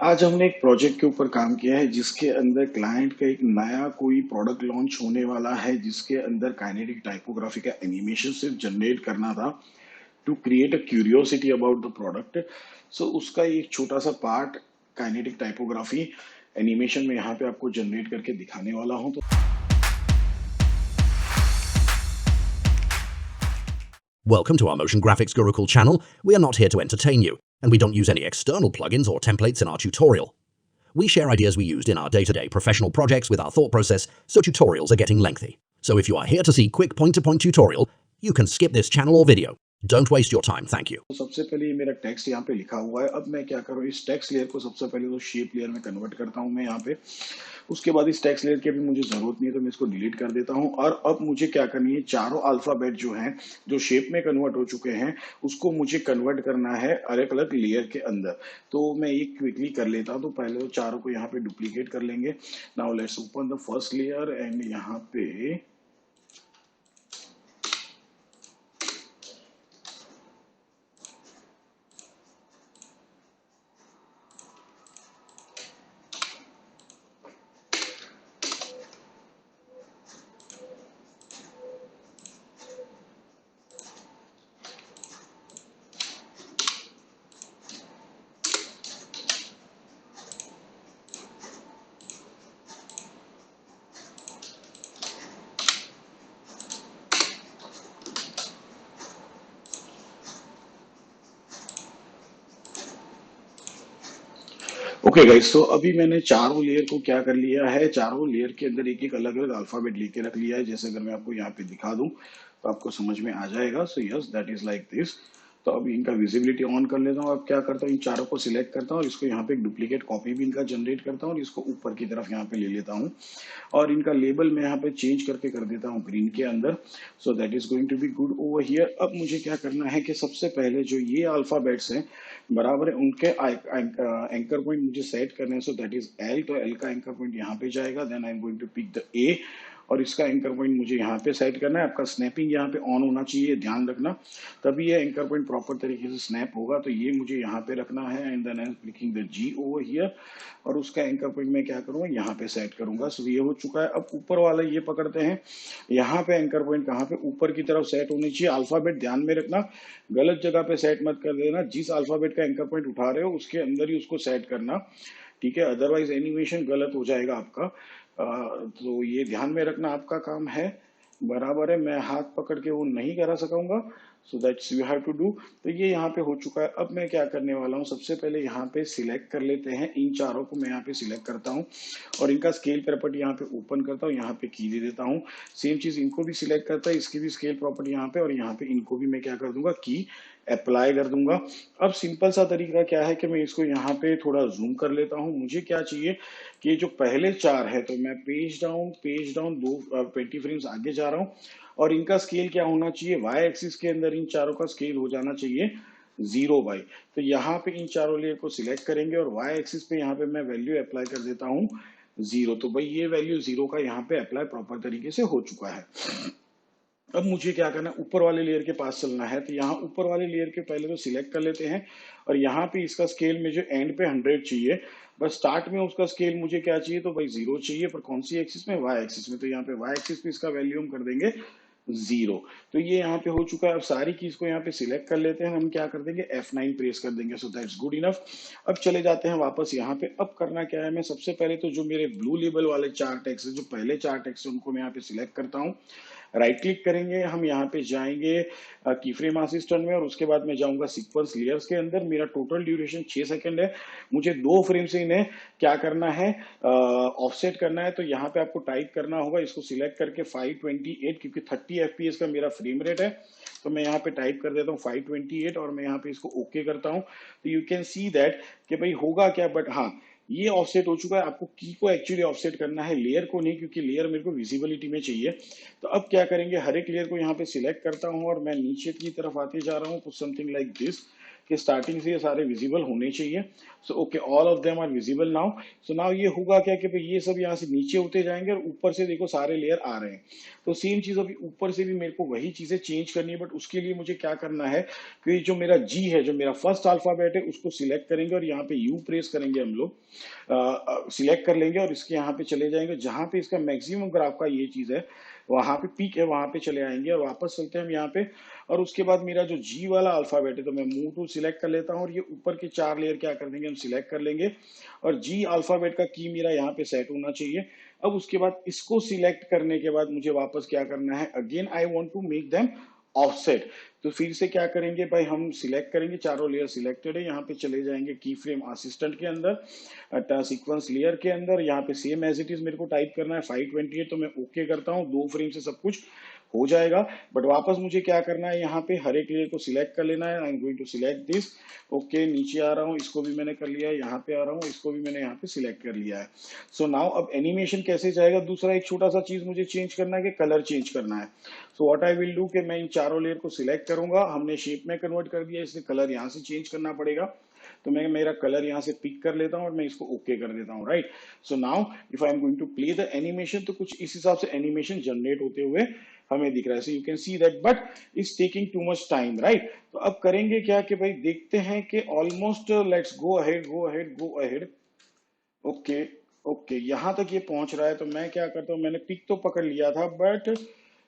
आज हमने एक प्रोजेक्ट के ऊपर काम किया है जिसके अंदर क्लाइंट का एक नया कोई प्रोडक्ट लॉन्च होने वाला है जिसके अंदर काइनेटिक टाइपोग्राफी का एनिमेशन सिर्फ जनरेट करना था to create a curiosity about the product. So उसका एक छोटा सा पार्ट काइनेटिक टाइपोग्राफी एनिमेशन में यहाँ पे आपको जनरेट करके दिखाने वाला हूँ। तो Welcome to our Motion Graphics Gurukul channel. We are not here to entertain you, and we don't use any external plugins or templates in our tutorial. We share ideas we used in our day-to-day professional projects with our thought process, so tutorials are getting lengthy. So if you are here to see quick point-to-point tutorial, you can skip this channel or video. Don't waste your time, thank you. सबसे पहले ये मेरा text यहाँ पे लिखा हुआ है। अब मैं क्या करूँ, इस टेक्स्ट लेयर को सबसे पहले तो शेप लेयर में कन्वर्ट करता हूँ मैं यहाँ पे। उसके बाद इस टेक्स्ट लेयर की अभी मुझे जरूरत नहीं है तो मैं इसको डिलीट कर देता हूँ। और अब मुझे क्या करनी है, चारों अल्फाबेट जो हैं जो शेप में कन्वर्ट हो चुके हैं उसको मुझे कन्वर्ट करना है अलग अलग लेयर के अंदर। तो मैं ये क्विकली कर लेता हूँ। तो पहले तो चारों को यहाँ पे डुप्लीकेट कर लेंगे। Now let's open the first layer and यहाँ पे ओके गाइस, तो अभी मैंने चारों लेयर को क्या कर लिया है, चारों लेयर के अंदर एक एक अलग अलग अल्फाबेट लेके रख लिया है। जैसे अगर मैं आपको यहाँ पे दिखा दूं तो आपको समझ में आ जाएगा। So yes, that is like this. तो अब इनका विजिबिलिटी ऑन कर लेता हूँ। अब क्या करता हूँ, इन चारों को सिलेक्ट करता हूँ और इसको यहाँ पे एक डुप्लीकेट कॉपी भी इनका जनरेट करता हूँ और इसको ऊपर की तरफ यहाँ पे ले लेता हूँ और इनका लेबल मैं यहाँ पे चेंज करके कर देता हूँ ग्रीन के अंदर। So that is going to be good over here. अब मुझे क्या करना है कि सबसे पहले जो ये अल्फाबेट्स हैं बराबर है उनके एंकर पॉइंट मुझे सेट करने हैं। So that is L. तो एल का एंकर पॉइंट यहाँ पे जाएगा। Then I am going to pick the A और इसका एंकर पॉइंट मुझे यहाँ पे सेट करना है। आपका स्नैपिंग यहाँ पे ऑन होना चाहिए, ध्यान रखना, तभी ये एंकर पॉइंट प्रॉपर तरीके से स्नैप होगा। तो ये मुझे यहाँ पे रखना है and then I am clicking the G over here और उसका एंकर पॉइंट मैं क्या करूँगा, यहाँ पे सेट करूंगा। सो ये हो चुका है। अब ऊपर वाला ये पकड़ते हैं। यहाँ पे एंकर पॉइंट कहाँ पे, ऊपर की तरफ सेट होनी चाहिए। अल्फाबेट ध्यान में रखना, गलत जगह पे सेट मत कर देना। जिस अल्फाबेट का एंकर पॉइंट उठा रहे हो उसके अंदर ही उसको सेट करना, ठीक है, अदरवाइज एनिमेशन गलत हो जाएगा आपका। तो ये ध्यान में रखना आपका काम है। बराबर है, मैं हाथ पकड़ के वो नहीं करा सकूंगा। So that's you have to do. तो ये यहाँ पे हो चुका है। अब मैं क्या करने वाला हूँ, सबसे पहले यहाँ पे सिलेक्ट कर लेते हैं। इन चारों को मैं यहाँ पे सिलेक्ट करता हूँ और इनका स्केल प्रॉपर्टी यहाँ पे ओपन करता हूँ, यहाँ पे की दे देता हूँ। सेम चीज इनको भी सिलेक्ट करता है, इसकी भी स्केल प्रॉपर्टी यहाँ पे और यहाँ पे इनको भी मैं क्या कर दूंगा, की अप्लाई कर दूंगा। अब सिंपल सा तरीका क्या है कि मैं इसको यहाँ पे थोड़ा जूम कर लेता हूँ। मुझे क्या चाहिए कि जो पहले चार है तो मैं पेज डाउन दो 20 फ्रेम्स आगे जा रहा हूँ और इनका स्केल क्या होना चाहिए, वाई एक्सिस के अंदर इन चारों का स्केल हो जाना चाहिए 0 बाई। तो यहाँ पे इन चारों लेयर को सिलेक्ट करेंगे और वाई एक्सिस पे यहाँ पे मैं वैल्यू अप्लाई कर देता हूँ 0। तो भाई ये वैल्यू 0 का यहाँ पे अप्लाई प्रॉपर तरीके से हो चुका है। अब मुझे क्या करना है, ऊपर वाले लेयर के पास चलना है। तो यहाँ ऊपर वाले लेयर के पहले तो सिलेक्ट कर लेते हैं और यहाँ पे इसका स्केल में जो एंड पे 100 चाहिए, बस स्टार्ट में उसका स्केल मुझे क्या चाहिए, तो भाई 0 चाहिए। पर कौन सी एक्सिस में, वाई एक्सिस में। तो यहाँ पे वाई एक्सिस पे इसका वैल्यू हम कर देंगे 0। तो ये यहाँ पे हो चुका है। अब सारी कीज को यहाँ पे सिलेक्ट कर लेते हैं। हम क्या कर देंगे, F9 प्रेस कर देंगे। So that's good enough. अब चले जाते हैं वापस यहाँ पे। अब करना क्या है, मैं सबसे पहले तो जो मेरे ब्लू लेबल वाले चार टेक्स्ट है, जो पहले चार टेक्स्ट है, उनको मैं यहाँ पे सिलेक्ट करता हूँ। राइट क्लिक करेंगे, हम यहाँ पे जाएंगे की फ्रेम असिस्टेंट में और उसके बाद मैं जाऊंगा सीक्वेंस लेयर्स के अंदर। मेरा टोटल ड्यूरेशन 6 सेकंड है। मुझे 2 फ्रेम से इन्हें क्या करना है, ऑफसेट करना है। तो यहाँ पे आपको टाइप करना होगा, इसको सिलेक्ट करके 528, क्योंकि 30 एफपीएस का मेरा फ्रेम रेट है। तो मैं यहाँ पे टाइप कर देता हूँ 528 और मैं यहाँ पे इसको ओके करता हूँ। तो यू कैन सी दैट कि भाई होगा क्या, बट हाँ ये ऑफसेट हो चुका है। आपको की को एक्चुअली ऑफसेट करना है, लेयर को नहीं, क्योंकि लेयर मेरे को विजिबिलिटी में चाहिए। तो अब क्या करेंगे, हर एक लेयर को यहाँ पे सिलेक्ट करता हूँ और मैं नीचे की तरफ आते जा रहा हूँ, कुछ समथिंग लाइक दिस, कि स्टार्टिंग से ये सारे विजिबल होने चाहिए। So okay, all of them are visible now. So now ये होगा क्या कि भाई ये सब यहाँ से नीचे होते जाएंगे और ऊपर से देखो सारे लेयर आ रहे हैं। तो सेम चीज अभी ऊपर से भी मेरे को वही चीजें चेंज करनी है, बट उसके लिए मुझे क्या करना है कि जो मेरा जी है, जो मेरा फर्स्ट अल्फाबेट है, उसको सिलेक्ट करेंगे और यहाँ पे यू प्रेस करेंगे हम लोग, सिलेक्ट कर लेंगे और इसके यहाँ पे चले जाएंगे जहां पे इसका मैक्सिमम ग्राफ का ये चीज है, वहां पे पीक है, वहां पे चले आएंगे और वापस चलते हैं हम यहाँ पे। और उसके बाद मेरा जो जी वाला अल्फाबेट है, तो मैं मूव टू सिलेक्ट कर लेता हूँ और ये ऊपर के 4 लेयर क्या कर देंगे, हम सिलेक्ट कर लेंगे और जी अल्फाबेट का की मेरा यहाँ पे सेट होना चाहिए। अब उसके बाद इसको सिलेक्ट करने के बाद मुझे वापस क्या करना है, again I want to make them offset. तो फिर से क्या करेंगे भाई, हम सिलेक्ट करेंगे, चारों लेयर सिलेक्टेड है, यहाँ पे चले जाएंगे की फ्रेम असिस्टेंट के अंदर, सीक्वेंस लेयर के अंदर, यहाँ पे सेम एज इट इज मेरे को टाइप करना है 528। तो मैं ओके करता हूँ, 2 फ्रेम से सब कुछ हो जाएगा। बट वापस मुझे क्या करना है, यहाँ पे हर एक लेयर को सिलेक्ट कर लेना है। I am going to select this. Okay, नीचे आ रहा हूँ, इसको भी मैंने कर लिया है, यहाँ पे आ रहा हूँ, इसको भी मैंने यहाँ पे सिलेक्ट कर लिया है। सो नाउ अब एनिमेशन कैसे जाएगा, दूसरा एक छोटा सा चीज मुझे चेंज करना है कि कलर चेंज करना है। So what I will do कि मैं इन चारों लेयर को सिलेक्ट करूंगा, हमने शेप में कन्वर्ट कर दिया, इसलिए कलर यहाँ से चेंज करना पड़ेगा। तो मैं मेरा कलर यहाँ से पिक कर लेता हूँ और मैं इसको ओके कर देता हूँ, right. So now if I am going to play the animation, तो कुछ इस हिसाब से एनिमेशन जनरेट होते हुए हमें दिख रहा है। सो you can see that, but is taking too much time, right. तो अब करेंगे क्या कि भाई देखते हैं कि almost let's go ahead, go ahead, go ahead. Okay, okay, यहां तक ये पहुंच रहा है। तो मैं क्या करता हूँ, मैंने पिक तो पकड़ लिया था, बट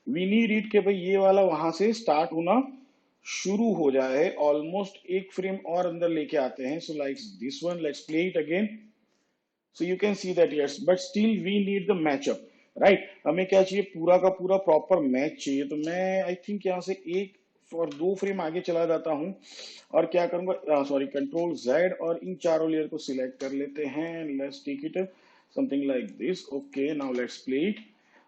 वी नीड इट के भाई ये वाला वहां से स्टार्ट होना शुरू हो जाए। ऑलमोस्ट एक फ्रेम और अंदर लेके आते हैं। So like this one, let's play it again. So you can see that yes, but still we need the matchup, right. हमें क्या चाहिए, पूरा का पूरा प्रॉपर मैच चाहिए। तो मैं आई थिंक यहाँ से एक और 2 फ्रेम आगे चला जाता हूँ और क्या करूंगा, सॉरी, कंट्रोल जेड, और इन चारों लेयर को सिलेक्ट कर लेते हैं। Let's take it something like this. Okay, now let's play it.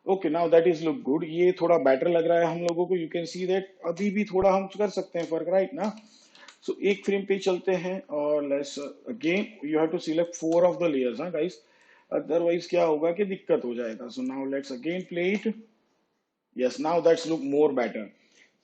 Okay, now that is look good, ये थोड़ा बेटर लग रहा है हम लोगों को। यू कैन सी दैट अभी भी थोड़ा हम कर सकते हैं फर्क, राइट ना। सो एक फ्रेम पे चलते हैं और let's again you have to select 4 of the layers, हाँ गाइस, अदरवाइज क्या होगा कि दिक्कत हो जाएगा। So now let's again play it. Yes, now that's look more better.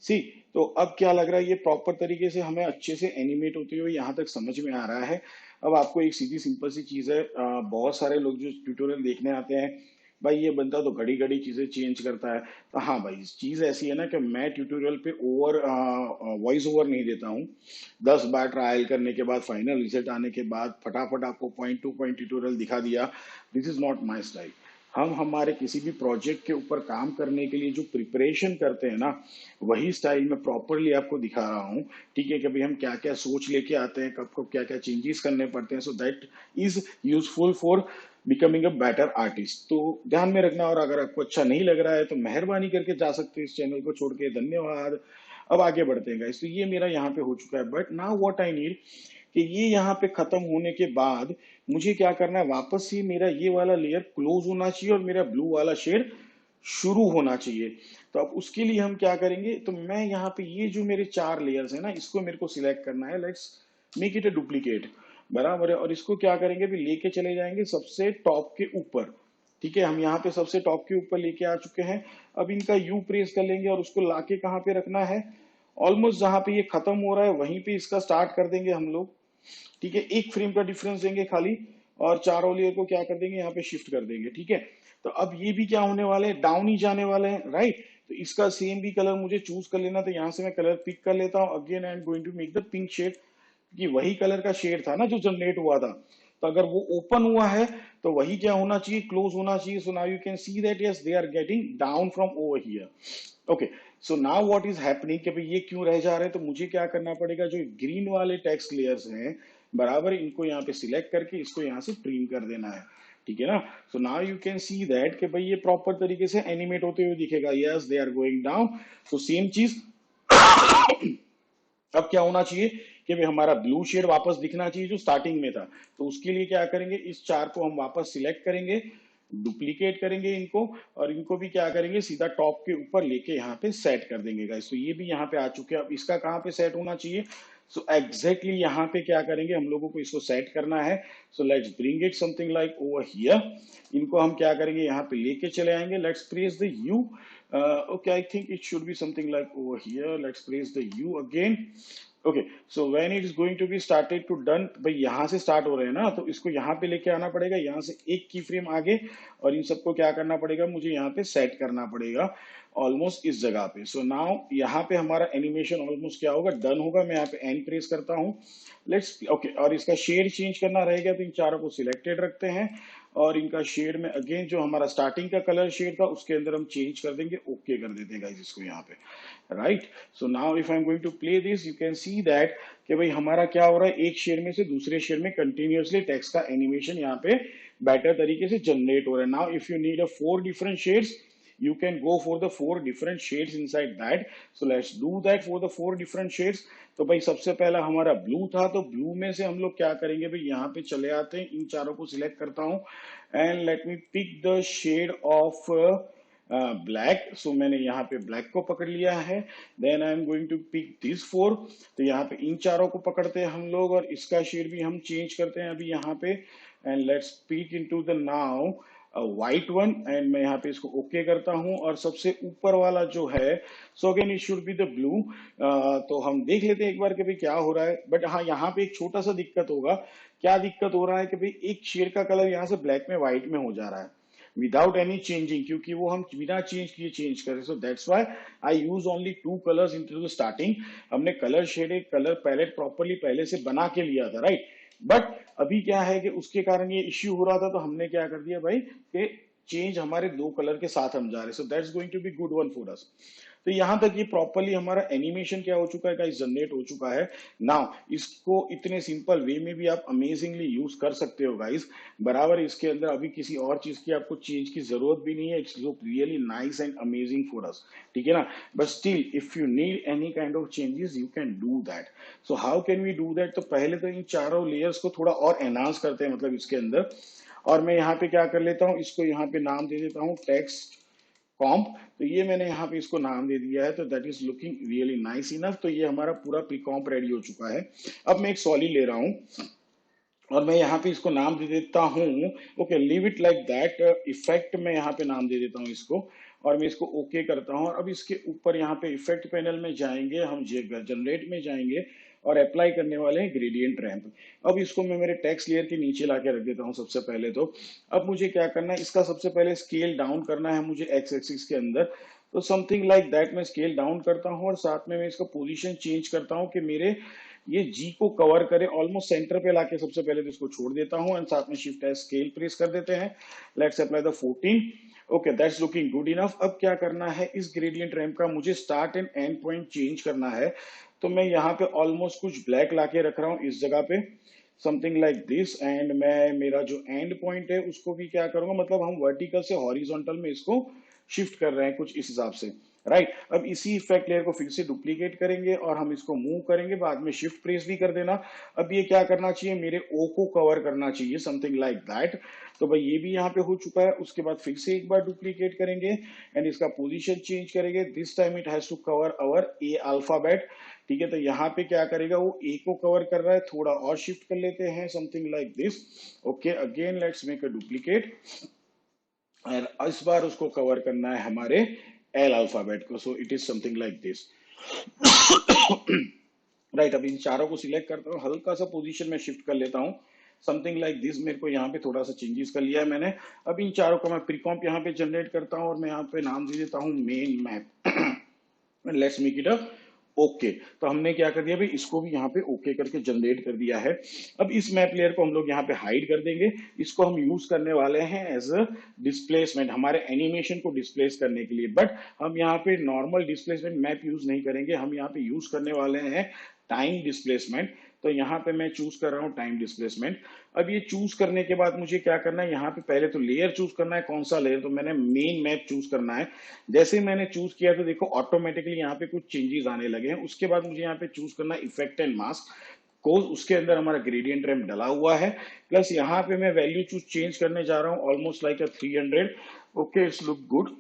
See, तो अब क्या लग रहा है, ये प्रॉपर तरीके से हमें अच्छे से एनिमेट होते हुए यहाँ तक समझ में आ रहा है। अब आपको एक सीधी सिंपल सी चीज है, बहुत सारे लोग जो ट्यूटोरियल देखने आते हैं, भाई ये बंदा तो घड़ी घड़ी चीजें चेंज करता है। तो हाँ भाई, चीज ऐसी है ना कि मैं ट्यूटोरियल पे ओवर वॉइस ओवर नहीं देता हूँ। 10 बार ट्रायल करने के बाद, फाइनल रिजल्ट आने के बाद फटाफट आपको पॉइंट टू पॉइंट ट्यूटोरियल दिखा दिया, this is not my style. हम हमारे किसी भी प्रोजेक्ट के ऊपर काम करने के लिए जो प्रिपरेशन करते हैं ना, वही स्टाइल में प्रॉपरली आपको दिखा रहा हूँ। ठीक है, कि भाई हम क्या क्या सोच लेके आते हैं, कब कब क्या क्या चेंजेस करने पड़ते हैं, so that is useful for becoming a better artist. तो ध्यान में रखना, और अगर आपको अच्छा नहीं लग रहा है तो मेहरबानी करके जा सकते हैं इस चैनल को छोड़ के। धन्यवाद। अब आगे बढ़ते हैं गाइस। तो ये मेरा यहाँ पे हो चुका है, but now what I need कि ये यहाँ पे खत्म होने के बाद मुझे क्या करना है, वापस से मेरा ये वाला लेयर क्लोज होना चाहिए और मेरा ब्लू वाला शेड शुरू होना चाहिए। तो अब उसके लिए हम क्या करेंगे, तो मैं यहाँ पे ये जो मेरे 4 लेयर्स है ना, इसको मेरे को सिलेक्ट करना है। Let's make it a duplicate, बराबर है। और इसको क्या करेंगे, भी लेके चले जाएंगे सबसे टॉप के ऊपर। ठीक है, हम यहाँ पे सबसे टॉप के ऊपर लेके आ चुके हैं। अब इनका यू प्रेस कर लेंगे और उसको लाके कहाँ पे रखना है, ऑलमोस्ट जहां पे ये खत्म हो रहा है वहीं पे इसका स्टार्ट कर देंगे हम लोग। ठीक है, एक फ्रेम का डिफरेंस देंगे खाली, और चारों लेयर को क्या कर देंगे, यहाँ पे शिफ्ट कर देंगे। ठीक है, तो अब ये भी क्या होने वाले हैं, डाउन ही जाने वाले हैं, राइट। तो इसका सेम भी कलर मुझे चूज कर लेना। तो यहाँ से मैं कलर पिक कर लेता हूँ। Again I am going to make the pink shade, कि वही कलर का शेड था ना जो जनरेट हुआ था। तो अगर वो ओपन हुआ है तो वही क्या होना चाहिए, क्लोज होना चाहिए। So now you can see that yes, they are getting down from over here. Okay, so now what is happening कि भाई ये क्यों रह जा रहे हैं, तो मुझे क्या करना पड़ेगा, जो ग्रीन वाले टेक्स्ट लेयर्स हैं, बराबर, इनको यहाँ पे सिलेक्ट करके इसको यहाँ से ट्रिम कर देना है। ठीक है ना। सो now you can see that कि भाई ये प्रॉपर तरीके से एनिमेट होते हुए दिखेगा। Yes, they are going down. So same चीज अब क्या होना चाहिए कि भाई हमारा ब्लू शेड वापस दिखना चाहिए जो स्टार्टिंग में था। तो उसके लिए क्या करेंगे, इस 4 को हम वापस सिलेक्ट करेंगे, डुप्लीकेट करेंगे इनको, और इनको भी क्या करेंगे, सीधा टॉप के ऊपर लेके यहाँ पे सेट कर देंगे गाइस। तो ये भी यहाँ पे आ चुके हैं। अब इसका कहाँ पे सेट होना चाहिए, सो एग्जैक्टली यहाँ पे क्या करेंगे, हम लोगों को इसको सेट करना है। So let's bring it something like over here. इनको हम क्या करेंगे, यहाँ पे लेके चले आएंगे। Let's press the you. Okay, I think it should be something like over here. Let's place the U again. Okay, so when it is going to be started to done, भाई यहाँ से स्टार्ट हो रहे हैं ना, तो इसको यहाँ पे लेके आना पड़ेगा, यहाँ से एक की फ्रेम आगे, और इन सबको क्या करना पड़ेगा, मुझे यहाँ पे सेट करना पड़ेगा ऑलमोस्ट इस जगह पे। सो नाउ यहाँ पे हमारा एनिमेशन ऑलमोस्ट क्या होगा, डन होगा। मैं यहाँ पे एन प्रेस करता हूँ, लेट्स ओके। और इसका शेड चेंज करना रहेगा, तो इन चारों को सिलेक्टेड रखते हैं, और इनका शेड में अगेन जो हमारा स्टार्टिंग का कलर शेड था उसके अंदर हम चेंज कर देंगे, ओके कर देते हैं गाइस इसको यहाँ पे, right. So now if I am going to play this, you can see that कि भाई हमारा क्या हो रहा है, एक शेड में से दूसरे शेड में कंटिन्यूअसली टेक्स्ट का एनिमेशन यहाँ पे बेटर तरीके से जनरेट हो रहा है। Now if you need a 4 different shades, you can go for the 4 different shades inside that. So let's do that for the 4 different shades. तो भाई सबसे पहला हमारा ब्लू था, तो ब्लू में से हम लोग क्या करेंगे भाई, यहाँ पे चले आते हैं, इन चारों को सिलेक्ट करता हूँ, and let me pick the shade of black. So मैंने यहाँ पे ब्लैक को पकड़ लिया है, then I am going to pick this 4। तो यहाँ पे इन चारों को पकड़ते हैं हम लोग, और इसका शेड भी हम चेंज करते हैं अभी यहाँ पे, and let's pick into the now white one, and मैं यहाँ पे इसको ओके करता हूँ। और सबसे ऊपर वाला जो है, so again it should be the blue. तो हम देख लेते हैं एक बार कि भाई क्या हो रहा है, बट हाँ यहाँ पे एक छोटा सा दिक्कत होगा। क्या दिक्कत हो रहा है कि भाई एक शेड का कलर यहाँ से ब्लैक में व्हाइट में हो जा रहा है विदाउट एनी चेंजिंग, क्योंकि वो हम बिना चेंज किए चेंज करें। So that's why I use only 2 colours into the starting. हमने colour shade, colour palette properly पहले से बना के लिया था, राइट। बट अभी क्या है कि उसके कारण ये इश्यू हो रहा था, तो हमने क्या कर दिया भाई कि चेंज हमारे 2 कलर के साथ हम जा रहे। So that's going to be good one for us. तो यहां तक ये प्रॉपरली हमारा एनिमेशन क्या हो चुका है गाइस, जनरेट हो चुका है। नाउ इसको इतने सिंपल वे में भी आप अमेजिंगली यूज कर सकते हो गाइस। बराबर इसके अंदर अभी किसी और चीज की आपको चेंज की जरूरत भी नहीं है। It's look really nice and amazing for us, ठीक है ना। But still if you need any kind of changes you can do that. So how can we do that, तो पहले तो इन चारों लेयर्स को थोड़ा और एनहांस करते हैं, मतलब इसके अंदर। और मैं यहाँ पे क्या कर लेता हूँ, इसको यहाँ पे नाम दे देता हूँ टेक्स्ट कॉम्प। तो ये मैंने यहाँ पे इसको नाम दे दिया है, तो that is looking really nice enough. तो ये हमारा पूरा प्री कॉम्प रेडी हो चुका है। अब मैं एक सॉलिड ले रहा हूँ, और मैं यहाँ पे इसको नाम दे देता हूँ, okay leave it like that effect, मैं यहाँ पे नाम दे देता हूँ इसको, और मैं इसको ओके करता हूँ। और अब इसके ऊपर यहाँ पे इफेक्ट पैनल में जाएंगे हम, जनरेट में जाएंगे, और अप्लाई करने वाले हैं ग्रेडियंट रैंप। अब इसको मैं मेरे टेक्स्ट लेयर के नीचे लाके रख देता हूँ सबसे पहले तो। अब मुझे क्या करना है, इसका सबसे पहले स्केल डाउन करना है मुझे एक्स एक्सिस के अंदर। तो समथिंग लाइक दैट मैं स्केल डाउन करता हूँ, और साथ में मैं इसका पोजीशन चेंज करता हूँ कि मेरे ये जी को कवर करे, ऑलमोस्ट सेंटर पे लाके सबसे पहले तो इसको छोड़ देता हूँ, एंड साथ में शिफ्ट एस स्केल प्रेस कर देते हैं। Let's apply the 14। Okay that's looking good enough. अब क्या करना है, इस ग्रेडियंट रैंप का मुझे start and and point change करना है। तो मैं यहाँ पे ऑलमोस्ट कुछ ब्लैक लाके रख रहा हूँ इस जगह पे, समथिंग लाइक दिस। एंड मैं मेरा जो एंड पॉइंट है उसको भी क्या करूंगा, मतलब हम वर्टिकल से हॉरिजॉन्टल में इसको शिफ्ट कर रहे हैं कुछ इस हिसाब से, राइट। अब इसी इफेक्ट लेयर को फिर से डुप्लीकेट करेंगे, और हम इसको मूव करेंगे, बाद में शिफ्ट प्रेस भी कर देना। अब ये क्या करना चाहिए, मेरे ओ को कवर करना चाहिए, समथिंग लाइक दैट। तो भाई ये भी यहाँ पे हो चुका है। उसके बाद फिर से एक बार डुप्लीकेट करेंगे, एंड इसका पोजीशन चेंज करेंगे। This time it has to cover our a alphabet, ठीक है। तो यहाँ पे क्या करेगा, वो ए को कवर कर रहा है, थोड़ा और शिफ्ट कर लेते हैं, something like this. Okay again let's make a duplicate, और इस बार उसको कवर करना है हमारे एल अल्फाबेट को। So it is something like this, right. अब इन चारों को सिलेक्ट करता हूँ, हल्का सा पोजीशन में शिफ्ट कर लेता हूँ, समथिंग लाइक दिस। मेरे को यहाँ पे थोड़ा सा चेंजेस कर लिया है मैंने। अब इन चारों का मैं प्रीकॉम्प यहाँ पे जनरेट करता हूँ, और मैं यहाँ पे नाम दे देता हूँ main map. Let's make it a okay. तो हमने क्या कर दिया भाई, इसको भी यहाँ पे ओके करके जनरेट कर दिया है। अब इस मैप लेयर को हम लोग यहाँ पे हाइड कर देंगे। इसको हम यूज करने वाले हैं एज अ डिस्प्लेसमेंट, हमारे एनिमेशन को डिस्प्लेस करने के लिए। बट हम यहाँ पे नॉर्मल डिस्प्लेसमेंट मैप यूज नहीं करेंगे, हम यहाँ पे यूज करने वाले हैं टाइम डिस्प्लेसमेंट। तो यहाँ पे मैं चूज कर रहा हूँ टाइम डिस्प्लेसमेंट। अब ये चूज करने के बाद मुझे क्या करना है, यहाँ पे पहले तो लेयर चूज करना है, कौन सा लेयर, तो मैंने मेन मैप चूज करना है। जैसे ही मैंने चूज किया तो देखो ऑटोमेटिकली यहाँ पे कुछ चेंजेस आने लगे हैं। उसके बाद मुझे यहाँ पे चूज करना है इफेक्ट एंड मास्क को, उसके अंदर हमारा ग्रेडियंट रैंप डला हुआ है। प्लस यहाँ पे मैं वैल्यू चूज चेंज करने जा रहा हूँ, almost like 300। Okay it's look good.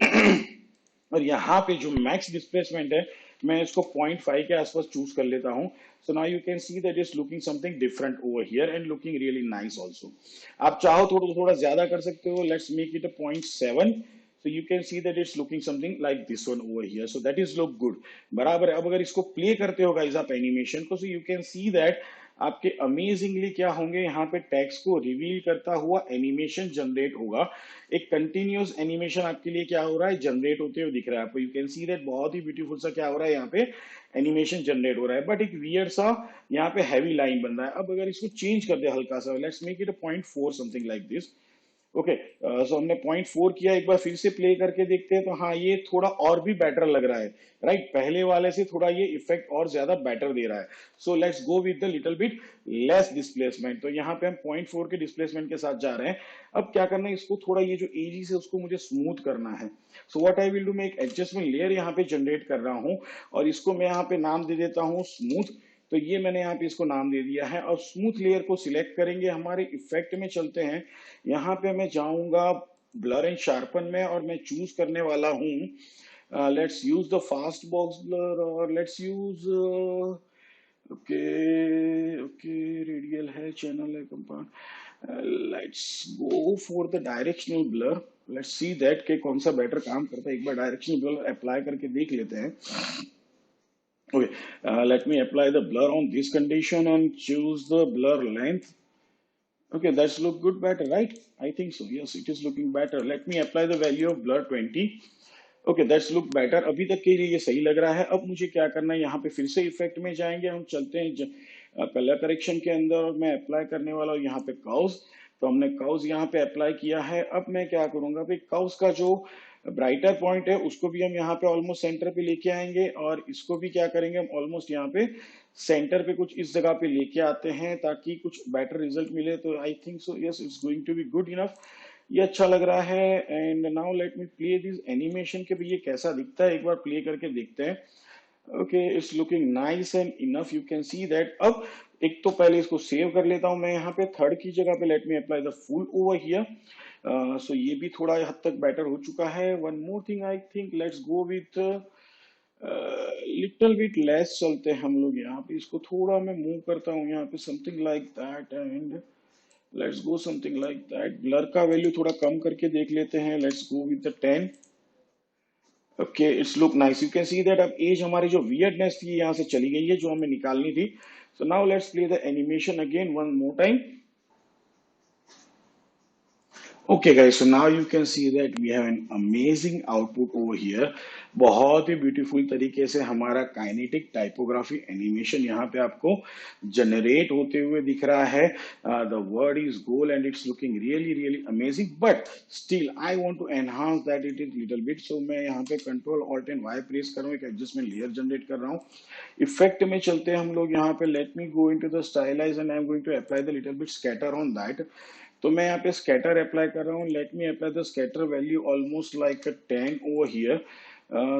और यहाँ पे जो मैक्स डिस्प्लेसमेंट है, मैं इसको 0.5 के आसपास चूज कर लेता हूँ। सो now you can see that is looking something different over here and looking really nice also. आप चाहो थोड़ा थोड़ा ज्यादा कर सकते हो, let's make it a 0.7। So you can see that it's looking something like this one over here. So that is look good. बराबर है. अब अगर इसको प्ले करते हो गाइस आप एनिमेशन को, so you can see that आपके अमेजिंगली क्या होंगे, यहाँ पे टेक्स्ट को रिवील करता हुआ एनिमेशन जनरेट होगा. एक कंटिन्यूअस एनिमेशन आपके लिए क्या हो रहा है, जनरेट होते हुए दिख रहा है आपको. यू कैन सी दैट बहुत ही ब्यूटीफुल सा क्या हो रहा है, यहाँ पे एनिमेशन जनरेट हो रहा है. बट एक वियर्ड सा यहाँ पे हैवी लाइन बन रहा है. अब अगर इसको चेंज कर दे हल्का सा, let's make it a 0.4 something like this. Okay, so हमने 0.4 किया. एक बार फिर से प्ले करके देखते हैं. तो हाँ, ये थोड़ा और भी बेटर लग रहा है, राइट. पहले वाले से थोड़ा ये इफेक्ट और ज्यादा बेटर दे रहा है. So let's go with the little bit less displacement. तो यहाँ पे हम 0.4 के डिस्प्लेसमेंट के साथ जा रहे हैं. अब क्या करना है, इसको थोड़ा ये जो एजी से उसको मुझे स्मूथ करना है. So what I will do, मैं एक एडजस्टमेंट लेयर यहाँ पे जनरेट कर रहा हूँ और इसको मैं यहाँ पे नाम दे देता हूँ स्मूथ. तो ये मैंने यहाँ पे इसको नाम दे दिया है. और स्मूथ लेयर को सिलेक्ट करेंगे, हमारे इफेक्ट में चलते हैं. यहाँ पे मैं जाऊंगा ब्लर एंड शार्पन में और मैं चूज करने वाला हूँ, let's use the fast box blur और let's use okay okay radial है, चैनल है, compound. Let's go for the directional blur. Let's see that के कौन सा बेटर काम करता है. एक बार डायरेक्शनल ब्लर अप्लाई करके देख लेते हैं. Okay, let me apply the blur on this condition and choose the blur length. Okay, that's look good better, right? I think so. Yes, it is looking better. Let me apply the value of blur 20. Okay, that's look better. अभी तक के लिए ये सही लग रहा है. अब मुझे क्या करना है, यहाँ पे फिर से इफेक्ट में जाएंगे. हम चलते हैं कलर करेक्शन के अंदर. मैं अप्लाई करने वाला हूँ यहाँ पे कर्व्स. तो हमने कर्व्स यहाँ पे अप्लाई किया है. अब मैं क्या करूंगा भाई, कर्व्स का जो ब्राइटर पॉइंट है उसको भी हम यहाँ पे ऑलमोस्ट सेंटर पे लेके आएंगे और इसको भी क्या करेंगे, हम ऑलमोस्ट यहाँ पे सेंटर पे कुछ इस जगह पे लेके आते हैं ताकि कुछ बेटर रिजल्ट मिले. तो I think so yes, it's going to be good enough. ये अच्छा लग रहा है. And now let me play this animation के भी ये कैसा दिखता है, एक बार प्ले करके देखते हैं. Okay, it's looking nice and enough. You can see that. अब एक तो पहले इसको सेव कर लेता हूं मैं यहाँ पे थर्ड की जगह पे. Let me apply the full over here. सो ये भी थोड़ा हद तक बेटर हो चुका है. One more thing I think, let's go with little bit less चलते हैं हम लोग यहाँ पे. इसको थोड़ा मैं मूव करता हूँ यहाँ पे something like that and let's go something like that. Blur का वैल्यू थोड़ा कम करके देख लेते हैं. Let's go with the 10. Okay, it's look nice. You can see that अब एज हमारी जो वियर्डनेस थी यहाँ से चली गई है, जो हमें निकालनी थी. सो now let's play the animation again one more time. Okay guys, so now you can see that we have an amazing output over here. बहुत ही ब्यूटीफुल तरीके से हमारा काइनेटिक टाइपोग्राफी एनिमेशन यहाँ पे आपको जनरेट होते हुए दिख रहा है. The word is goal and it's looking really really amazing. But still I want to enhance that it is little bit. So मैं यहाँ पे control alt and Y press कर रहा हूँ, एक एडजस्टमेंट लेयर जनरेट कर रहा हूँ. इफेक्ट में चलते हैं हम लोग यहाँ पे. Let me go into the stylize and I am going to apply the little bit scatter on that. तो मैं यहाँ पे स्कैटर अप्लाई कर रहा हूँ. Let me apply the scatter value almost like 10 over here.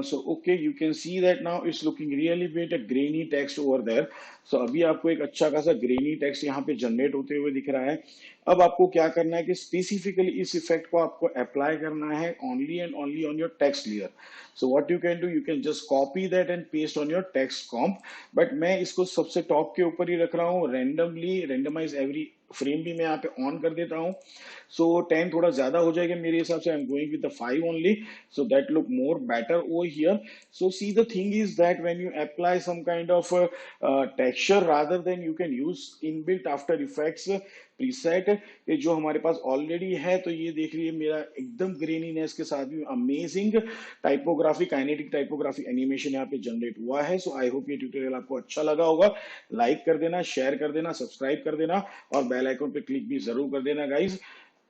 So okay, you can see that now it's looking really bit a grainy text over there. So अभी आपको एक अच्छा खासा grainy text यहाँ पे जनरेट होते हुए दिख रहा है. अब आपको क्या करना है कि स्पेसिफिकली इस इफेक्ट को आपको अप्लाई करना है only and only on your text layer. So what you can do, you can just copy that and paste on your text comp. But मैं इसको सबसे टॉप के ऊपर ही रख रहा हूँ. रेंडमली रेंडमाइज एवरी फ्रेम भी मैं यहाँ पे ऑन कर देता हूँ. सो 10 थोड़ा ज्यादा हो जाएगा मेरे हिसाब से. आई am going with the 5 only, so that look more better over here. So see, the thing is that when you apply some kind of texture, rather than you can use inbuilt After Effects preset ये जो हमारे पास already है. तो ये देख लीजिए मेरा एकदम ग्रेनीनेस के साथ भी amazing typography kinetic typography animation यहाँ पे जनरेट हुआ है. सो आई होप ये ट्यूटोरियल आपको अच्छा लगा होगा. लाइक कर देना, शेयर कर देना, सब्सक्राइब कर देना और बेल आइकन पे क्लिक भी जरूर कर देना गाइज.